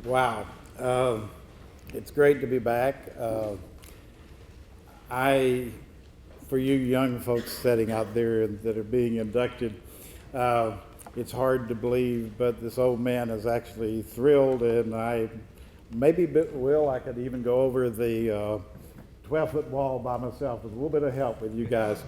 Wow. It's great to be back. I, for you young folks sitting out there that are being inducted, it's hard to believe, but this old man is actually thrilled, and I maybe I could even go over the 12-foot wall by myself with a little bit of help with you guys.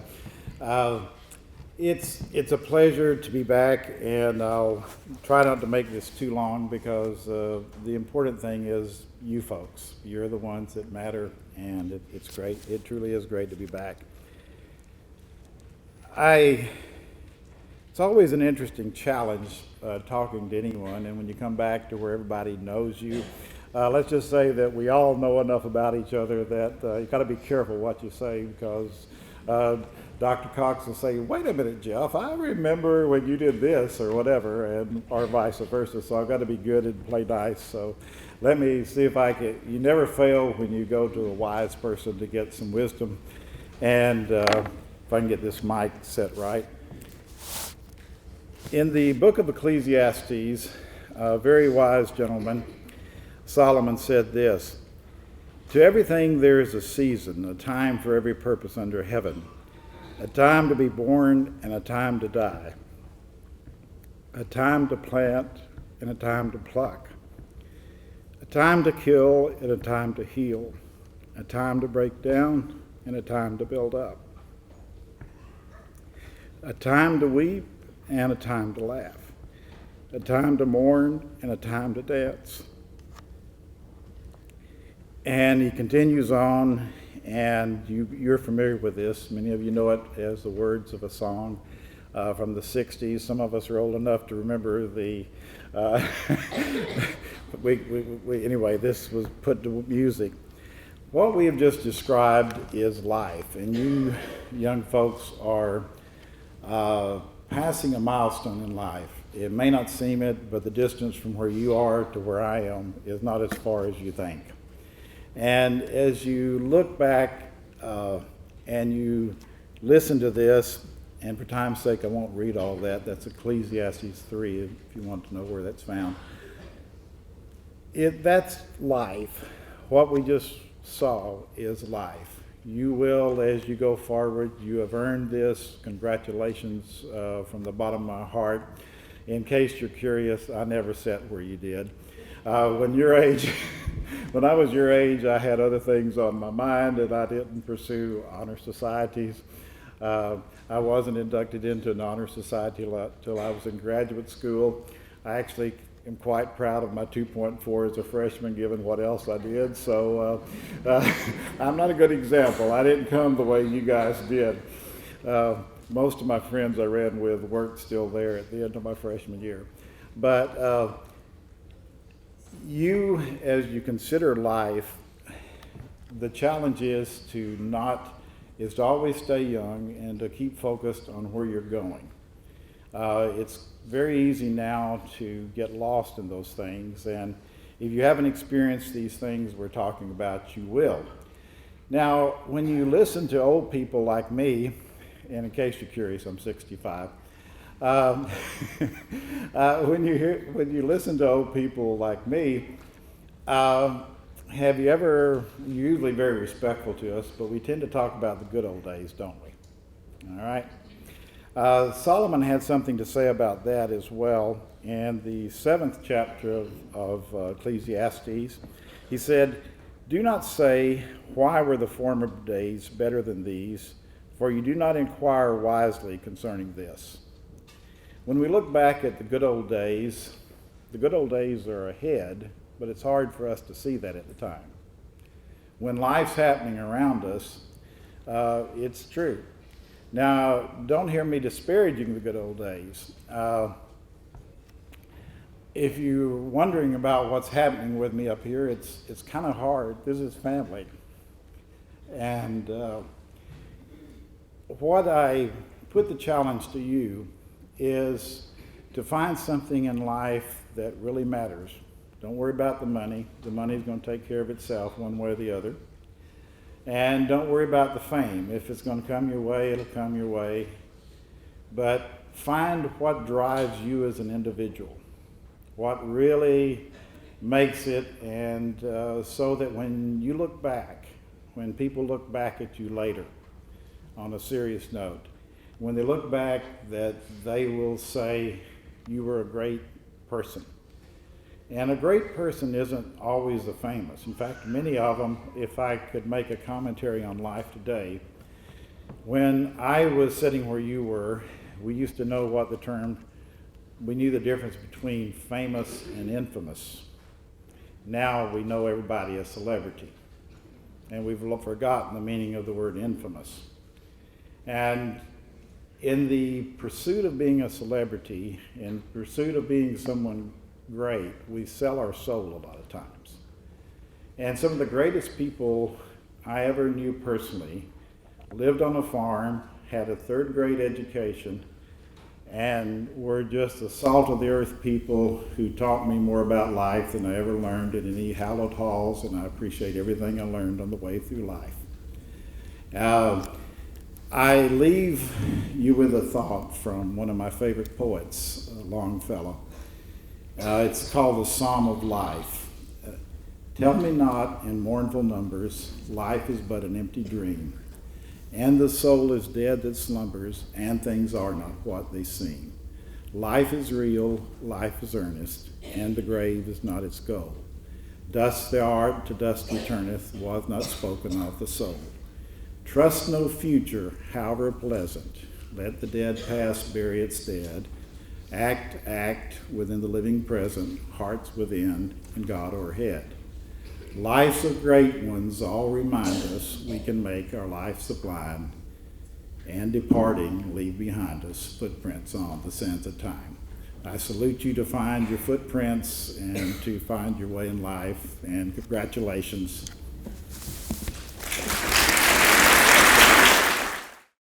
It's a pleasure to be back, and I'll try not to make this too long because the important thing is you folks. You're the ones that matter, and it's great. It truly is great to be back. It's always an interesting challenge talking to anyone, and when you come back to where everybody knows you, let's just say that we all know enough about each other that you got to be careful what you say because Dr. Cox will say, wait a minute, Jeff, I remember when you did this or whatever, and or vice versa. So I've got to be good and play nice. So let me see if I can. You never fail when you go to a wise person to get some wisdom. And if I can get this mic set right. In the book of Ecclesiastes, a very wise gentleman, Solomon, said this: to everything there is a season, a time for every purpose under heaven, a time to be born and a time to die, a time to plant and a time to pluck, a time to kill and a time to heal, a time to break down and a time to build up, a time to weep and a time to laugh, a time to mourn and a time to dance. And he continues on, and you're familiar with this. Many of you know it as the words of a song from the 60s. Some of us are old enough to remember the, anyway, this was put to music. What we have just described is life, and you young folks are passing a milestone in life. It may not seem it, but the distance from where you are to where I am is not as far as you think. And as you look back and you listen to this, and for time's sake I won't read all that, that's Ecclesiastes 3 if you want to know where that's found. That's life. What we just saw is life. You will, as you go forward, you have earned this. Congratulations from the bottom of my heart. In case you're curious, I never sat where you did. When I was your age, I had other things on my mind, and I didn't pursue honor societies. I wasn't inducted into an honor society till I was in graduate school. I actually am quite proud of my 2.4 as a freshman, given what else I did. So I'm not a good example. I didn't come the way you guys did. Most of my friends I ran with weren't still there at the end of my freshman year. But you, as you consider life, the challenge is to always stay young and to keep focused on where you're going. It's very easy now to get lost in those things, and if you haven't experienced these things we're talking about, you will. Now, when you listen to old people like me, and in case you're curious, I'm 65. When you listen to old people like me, have you ever, you're usually very respectful to us, but we tend to talk about the good old days, don't we? All right. Solomon had something to say about that as well. In the 7th chapter of Ecclesiastes, he said, do not say, why were the former days better than these? For you do not inquire wisely concerning this. When we look back at the good old days are ahead, but it's hard for us to see that at the time. When life's happening around us, it's true. Now, don't hear me disparaging the good old days. If you're wondering about what's happening with me up here, it's kind of hard. This is family. And what I put the challenge to you is to find something in life that really matters. Don't worry about the money. The money's going to take care of itself one way or the other. And don't worry about the fame. If it's going to come your way, it'll come your way. But find what drives you as an individual. What really makes it, and so that when you look back, when people look back at you later on a serious note, when they look back, that they will say you were a great person. And a great person isn't always the famous. In fact, many of them, if I could make a commentary on life today, when I was sitting where you were, we used to know what the term, we knew the difference between famous and infamous. Now we know everybody is celebrity. And we've forgotten the meaning of the word infamous. And in the pursuit of being a celebrity, in pursuit of being someone great, we sell our soul a lot of times. And some of the greatest people I ever knew personally lived on a farm, had a third grade education, and were just the salt of the earth people who taught me more about life than I ever learned in any hallowed halls, and I appreciate everything I learned on the way through life. I leave you with a thought from one of my favorite poets, Longfellow. It's called the Psalm of Life. Tell me not in mournful numbers, life is but an empty dream, and the soul is dead that slumbers, and things are not what they seem. Life is real, life is earnest, and the grave is not its goal. Dust thou art, to dust returneth, was not spoken of the soul. Trust no future, however pleasant. Let the dead past bury its dead. Act within the living present, hearts within, and God o'erhead. Lives of great ones all remind us we can make our life sublime, and departing leave behind us footprints on the sands of time. I salute you to find your footprints and to find your way in life, and congratulations